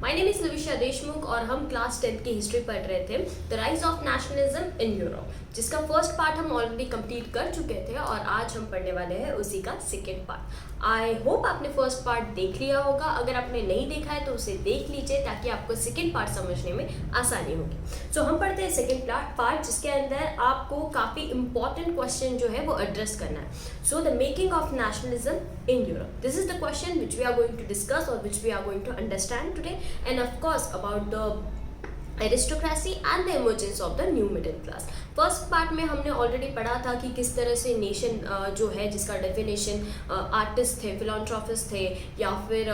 My name is Lavisha Deshmukh और हम class 10th की हिस्ट्री पढ़ रहे थे the rise of nationalism in Europe, जिसका फर्स्ट पार्ट हम ऑलरेडी कंप्लीट कर चुके थे और आज हम पढ़ने वाले हैं उसी का सेकेंड पार्ट। आई होप आपने फर्स्ट पार्ट देख लिया होगा। अगर आपने नहीं देखा है तो उसे देख लीजिए ताकि आपको सेकेंड पार्ट समझने में आसानी होगी। सो हम पढ़ते हैं सेकेंड पार्ट, जिसके अंदर आपको काफ़ी इंपॉर्टेंट क्वेश्चन जो है वो एड्रेस करना है। So the making of nationalism in Europe, this is the question which we are going to discuss और which we are going to understand today, and of course about the aristocracy and the emergence of the new middle class। First part में हमने already पढ़ा था कि किस तरह से nation जो है जिसका डेफिनेशन आर्टिस्ट थे, फिलॉन्थ्रोपिस्ट थे या फिर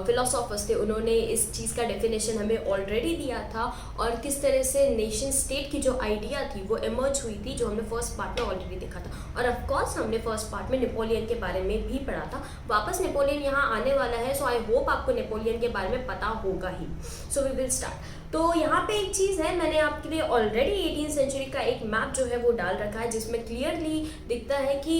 फिलोसोफर्स थे, उन्होंने इस चीज़ का डेफिनेशन हमें ऑलरेडी दिया था और किस तरह से नेशन स्टेट की जो आइडिया थी वो इमर्ज हुई थी, जो हमने फर्स्ट पार्ट में ऑलरेडी देखा था। और ऑफ कोर्स हमने फर्स्ट पार्ट में नेपोलियन के बारे में भी पढ़ा था। वापस नेपोलियन यहाँ आने वाला है, सो आई होप आपको नेपोलियन के बारे में पता होगा ही। So we will start. तो यहाँ पे एक चीज़ है, मैंने आपके लिए ऑलरेडी 18th सेंचुरी का एक मैप जो है वो डाल रखा है, जिसमें क्लियरली दिखता है कि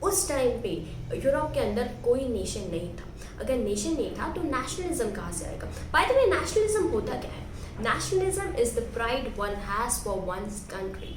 उस टाइम पे यूरोप के अंदर कोई नेशन नहीं था। अगर नेशन नहीं था तो नेशनलिज्म कहाँ से आएगा? बाय द वे, नेशनलिज्म होता क्या है? Nationalism is the pride one has for one's country.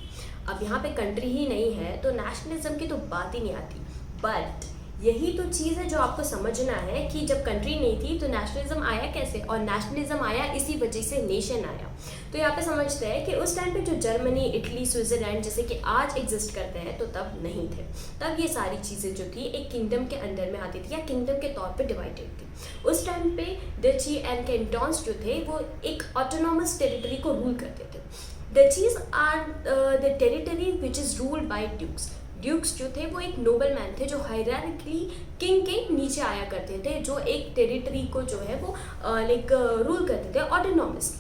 अब यहाँ पे कंट्री ही नहीं है तो नेशनलिज्म की तो बात ही नहीं आती। बट यही तो चीज़ है जो आपको समझना है कि जब कंट्री नहीं थी तो नेशनलिज्म आया कैसे, और नेशनलिज्म आया इसी वजह से नेशन आया। तो यहाँ पे समझते हैं कि उस टाइम पे जो जर्मनी, इटली, स्विट्जरलैंड जैसे कि आज एग्जिस्ट करते हैं तो तब नहीं थे। तब ये सारी चीज़ें जो थी एक किंगडम के अंदर में आती थी या किंगडम के तौर पे डिवाइडेड थी। उस टाइम पे डची एंड कैंटन्स जो थे वो एक ऑटोनॉमस टेरिटरी को रूल करते थे। Duchies are the territory which is ruled by dukes. Dukes जो थे वो एक नोबल मैन थे जो हायरार्किकली किंग के नीचे आया करते थे, जो एक टेरिटरी को जो है वो लाइक रूल करते थे ऑटोनॉमस।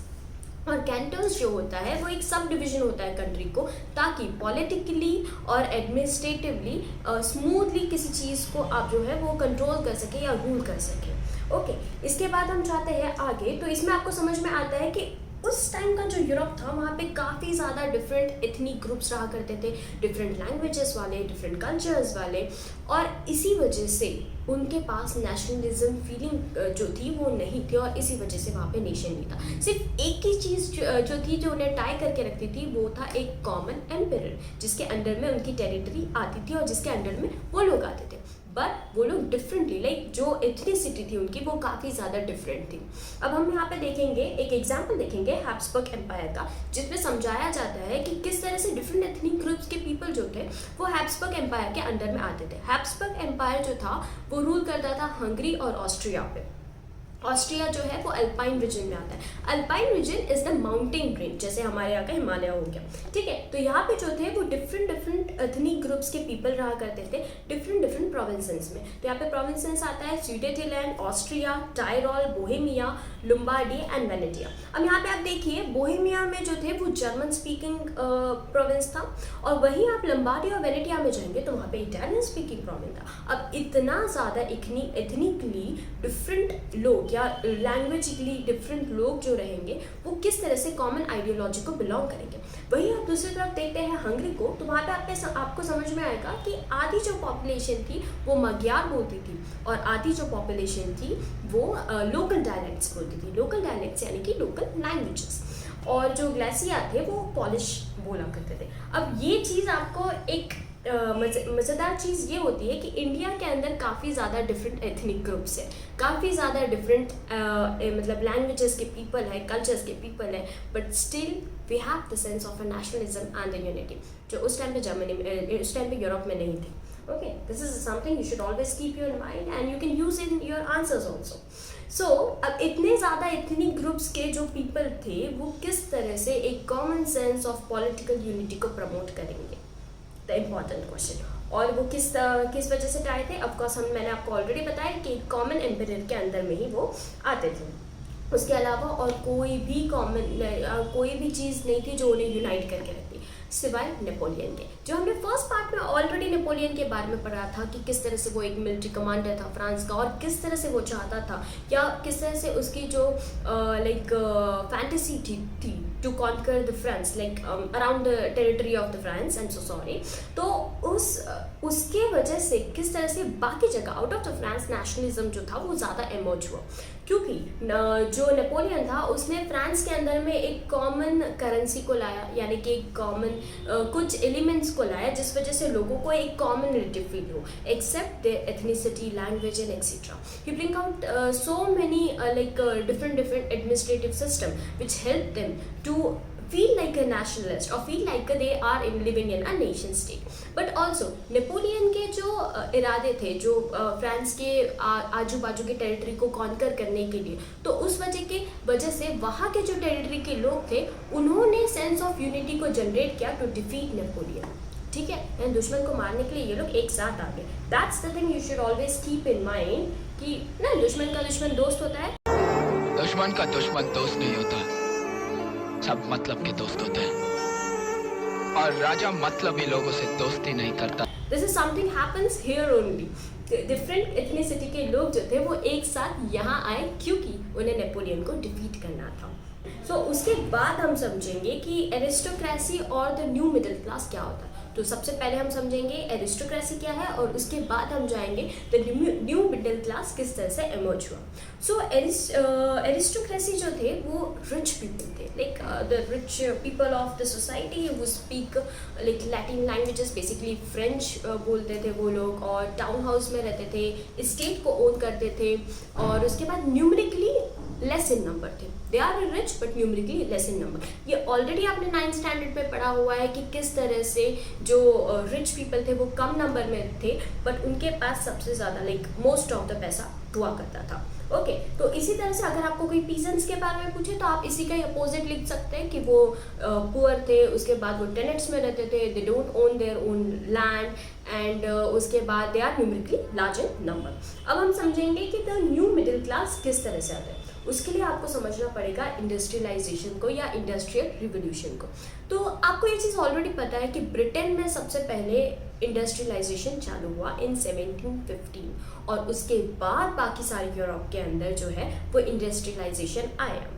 और कैंटन्स जो होता है वो एक सब डिवीजन होता है कंट्री को, ताकि पॉलिटिकली और एडमिनिस्ट्रेटिवली स्मूथली किसी चीज़ को आप जो है वो कंट्रोल कर सके या रूल कर सके। ओके, इसके बाद हम चाहते हैं आगे। तो इसमें आपको समझ में आता है कि उस टाइम का जो यूरोप था वहाँ पे काफ़ी ज़्यादा डिफरेंट एथनिक ग्रुप्स रहा करते थे, डिफरेंट लैंग्वेजेस वाले, डिफरेंट कल्चर्स वाले, और इसी वजह से उनके पास नेशनलिज्म फीलिंग जो थी वो नहीं थी और इसी वजह से वहाँ पे नेशन नहीं था। सिर्फ एक ही चीज़ जो थी जो उन्हें टाई करके रखती थी वो था एक कॉमन एम्पायर, जिसके अंडर में उनकी टेरिटरी आती थी और जिसके अंडर में वो लोग आते थे। बट वो लोग डिफरेंटली, लाइक जो एथनिसिटी थी उनकी वो काफ़ी ज़्यादा डिफरेंट थी। अब हम यहाँ पे देखेंगे, एक एग्जाम्पल देखेंगे हैब्सबर्ग एम्पायर का, जिसमें समझाया जाता है कि किस तरह से डिफरेंट एथनिक ग्रुप्स के पीपल जो थे वो हैब्सबर्ग एम्पायर के अंडर में आते थे। हैब्सबर्ग एम्पायर जो था वो रूल करता था हंगरी और ऑस्ट्रिया पे। ऑस्ट्रिया जो है वो अल्पाइन रीजन में आता है। Alpine region is the mountain range, जैसे हमारे यहाँ का हिमालय हो गया, ठीक है। तो यहाँ पे जो थे वो डिफरेंट एथनिक ग्रुप्स के पीपल रहा करते थे डिफरेंट प्रोविंसेस में। तो यहाँ पे प्रोविंसेस आता है सुडेटलैंड, ऑस्ट्रिया, टायरोल, बोहेमिया, लुम्बार्डी एंड वेनेटिया। अब यहाँ पे आप देखिए, बोहेमिया में जो थे वो जर्मन स्पीकिंग प्रोविंस था, और वहीं आप लम्बार्डी और वेनेटिया में जाएंगे तो वहाँ पे इटालियन स्पीकिंग प्रोविंस था। अब इतना ज़्यादा एथनिकली डिफरेंट लोग या लैंग्वेजली डिफरेंट लोग जो रहेंगे वो किस तरह से कॉमन आइडियोलॉजी को बिलोंग करेंगे। वहीं आप दूसरी तरफ देखते हैं हंगरी को, तो वहाँ पे आपको समझ में आएगा कि आधी जो पॉपुलेशन थी वो मग्यार बोलती थी और आधी जो पॉपुलेशन थी वो लोकल डायलेक्ट्स बोलती थी। लोकल डायलेक्ट्स यानी कि लोकल लैंग्वेजेस, और जो ग्लेसिया थे वो पॉलिश बोला करते थे। अब ये चीज़ आपको एक मज़ेदार चीज़ ये होती है कि इंडिया के अंदर काफ़ी ज़्यादा डिफरेंट एथनिक ग्रुप्स है, काफ़ी ज़्यादा डिफरेंट मतलब लैंग्वेजेस के पीपल है, कल्चर्स के पीपल है, but still we have the sense of a nationalism and the unity, जो उस टाइम पे जर्मनी में, उस टाइम पे यूरोप में नहीं थी। Okay, this is something you should always keep your mind and you can use in your answers also. So अब इतने ज़्यादा एथनिक ग्रुप्स के जो पीपल थे वो किस तरह से एक common sense of political unity को प्रमोट करेंगे, द इम्पॉर्टेंट क्वेश्चन। और वो किस वजह से टाए थे? ऑफकोर्स मैंने आपको ऑलरेडी बताया कि कॉमन एम्पायर के अंदर में ही वो आते थे। उसके अलावा और कोई भी चीज़ नहीं थी जो उन्हें यूनाइट करके रखती, सिवाय नेपोलियन के, जो हमने फर्स्ट पार्ट में ऑलरेडी नेपोलियन के बारे में पढ़ा था कि किस तरह से वो एक मिलिट्री कमांडर था फ्रांस का, और किस तरह से वो चाहता था या किस तरह से उसकी जो लाइक फैंटेसी थी to conquer the France, like around the territory of the France, I am so sorry. तो उसके वजह से किस तरह से बाकी जगह out of the France nationalism जो था वो ज़्यादा इमर्ज हुआ, क्योंकि जो नेपोलियन था उसने फ्रांस के अंदर में एक कॉमन करेंसी को लाया, यानी कि एक कॉमन कुछ एलिमेंट्स को लाया जिस वजह से लोगों को एक कॉमन नेरेटिव फील हो, except their ethnicity, language and etcetera. He bring out so many different administrative system which help them to feel like a nationalist or feel like they are living in a nation state. But also Napoleon के जो इरादे थे, जो France के आजू बाजू के territory को कॉन्कर करने के लिए, तो उस वजह से वहाँ के जो टेरिटरी के लोग थे उन्होंने सेंस ऑफ यूनिटी को जनरेट किया टू डिफीट नेपोलियन. ठीक है, एंड दुश्मन को मारने के लिए ये लोग एक साथ आ गए. That's the thing you should always keep in mind कि ना दुश्मन का दुश्मन दोस्त होता है. दुश्मन का दुश्मन दोस्त नहीं होता, सब मतलब के दोस्त होते हैं, और राजा मतलबी लोगों से दोस्ती नहीं करता. This is something happens here only. Different ethnicity के लोग जो थे वो एक साथ यहाँ आए क्योंकि उन्हें नेपोलियन को डिफीट करना था. सो उसके बाद हम समझेंगे कि एरिस्टोक्रेसी और द न्यू मिडिल क्लास क्या होता है. तो सबसे पहले हम समझेंगे एरिस्टोक्रेसी क्या है, और उसके बाद हम जाएंगे द न्यू मिडिल क्लास किस तरह से इमर्ज हुआ. सो एरिस्टोक्रेसी जो थे वो रिच पीपल थे, like the rich people of the society वो speak like Latin languages, basically French बोलते थे वो लोग, और टाउन हाउस में रहते थे, स्टेट को ओन करते थे, और उसके बाद न्यूमरिकली लेस इन नंबर थे. They are rich but numerically less in number. ये ऑलरेडी आपने 9th स्टैंडर्ड में पढ़ा हुआ है कि किस तरह से जो रिच पीपल थे वो कम नंबर में थे, बट उनके पास सबसे ज़्यादा लाइक मोस्ट ऑफ द पैसा हुआ करता था. ओके, तो इसी तरह से अगर आपको कोई पीजेंट्स के बारे में पूछे तो आप इसी का अपोजिट लिख सकते हैं कि वो पुअर थे, उसके बाद वो टेनेट्स में रहते थे, they don't own their own land, and उसके बाद they are numerically large in number. अब हम समझेंगे कि द न्यू मिडिल क्लास किस तरह से आता है. उसके लिए आपको समझना पड़ेगा इंडस्ट्रियलाइजेशन को या इंडस्ट्रियल रिवोल्यूशन को. तो आपको ये चीज़ ऑलरेडी पता है कि ब्रिटेन में सबसे पहले इंडस्ट्रियलाइजेशन चालू हुआ इन 1715, और उसके बाद बाकी सारे यूरोप के अंदर जो है वो इंडस्ट्रियलाइजेशन आया.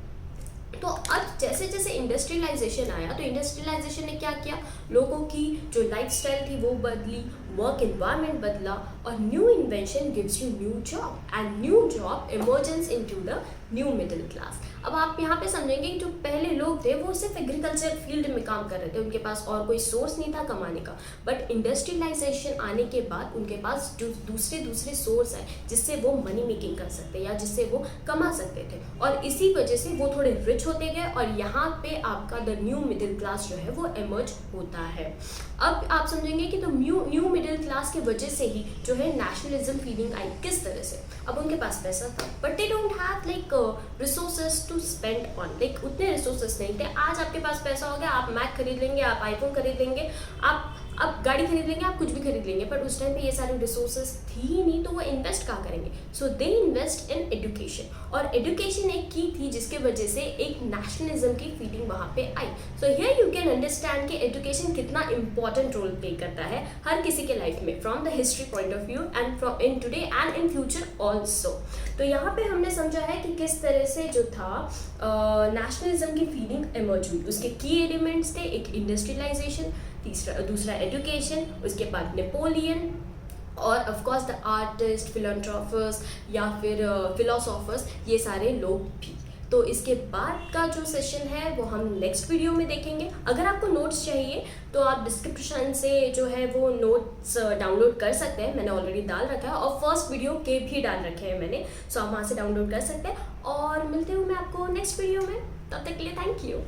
तो अब जैसे जैसे इंडस्ट्रियलाइजेशन आया तो इंडस्ट्रियलाइजेशन ने क्या किया, लोगों की जो लाइफस्टाइल थी वो बदली, वर्क एनवायरनमेंट बदला, और new invention gives you new job, and new job emergence into the new middle class. अब आप यहाँ पे समझेंगे कि जो पहले लोग थे वो सिर्फ एग्रीकल्चर फील्ड में काम कर रहे थे, उनके पास और कोई सोर्स नहीं था कमाने का. बट इंडस्ट्रियलाइजेशन आने के बाद उनके पास जो दूसरे सोर्स है जिससे वो मनी मेकिंग कर सकते या जिससे वो कमा सकते थे, और इसी वजह से वो थोड़े रिच होते गए, और यहाँ पे आपका द न्यू मिडिल क्लास जो है वो इमर्ज होता है. अब आप समझेंगे कि तो न्यू मिडिल क्लास की वजह से ही जो है नेशनलिज्म फीलिंग आई. किस तरह से, अब उनके पास पैसा था but they don't have like resources to spend on, like उतने रिसोर्सेज नहीं थे. आज आपके पास पैसा हो गया, आप मैक खरीद लेंगे, आप आईफोन खरीद लेंगे, आप गाड़ी खरीद लेंगे, आप कुछ भी खरीद लेंगे, पर उस टाइम पे ये सारे रिसोर्सेज थी ही नहीं, तो वो इन्वेस्ट कहाँ करेंगे. सो दे इन्वेस्ट इन एजुकेशन, और एजुकेशन एक की थी जिसके वजह से एक नेशनलिज्म की फीलिंग वहाँ पे आई. So here you can understand कि एजुकेशन कितना इंपॉर्टेंट रोल प्ले करता है हर किसी के लाइफ में, from the history point of view and from in today and in future also. तो यहाँ पे हमने समझा है कि किस तरह से जो था नेशनलिज्म की फीलिंग इमर्ज हुई. उसके की एलिमेंट्स थे, एक इंडस्ट्रियलाइजेशन, दूसरा एजुकेशन, उसके बाद नेपोलियन, और ऑफ कोर्स द आर्टिस्ट, फिलैंथ्रोपर्स या फिर फिलोसोफर्स, ये सारे लोग भी. तो इसके बाद का जो सेशन है वो हम नेक्स्ट वीडियो में देखेंगे. अगर आपको नोट्स चाहिए तो आप डिस्क्रिप्शन से जो है वो नोट्स डाउनलोड कर सकते हैं, मैंने ऑलरेडी डाल रखा है, और फर्स्ट वीडियो के भी डाल रखे हैं मैंने, सो आप वहाँ से डाउनलोड कर सकते हैं. और मिलते हूँ मैं आपको नेक्स्ट वीडियो में, तब तक के लिए थैंक यू.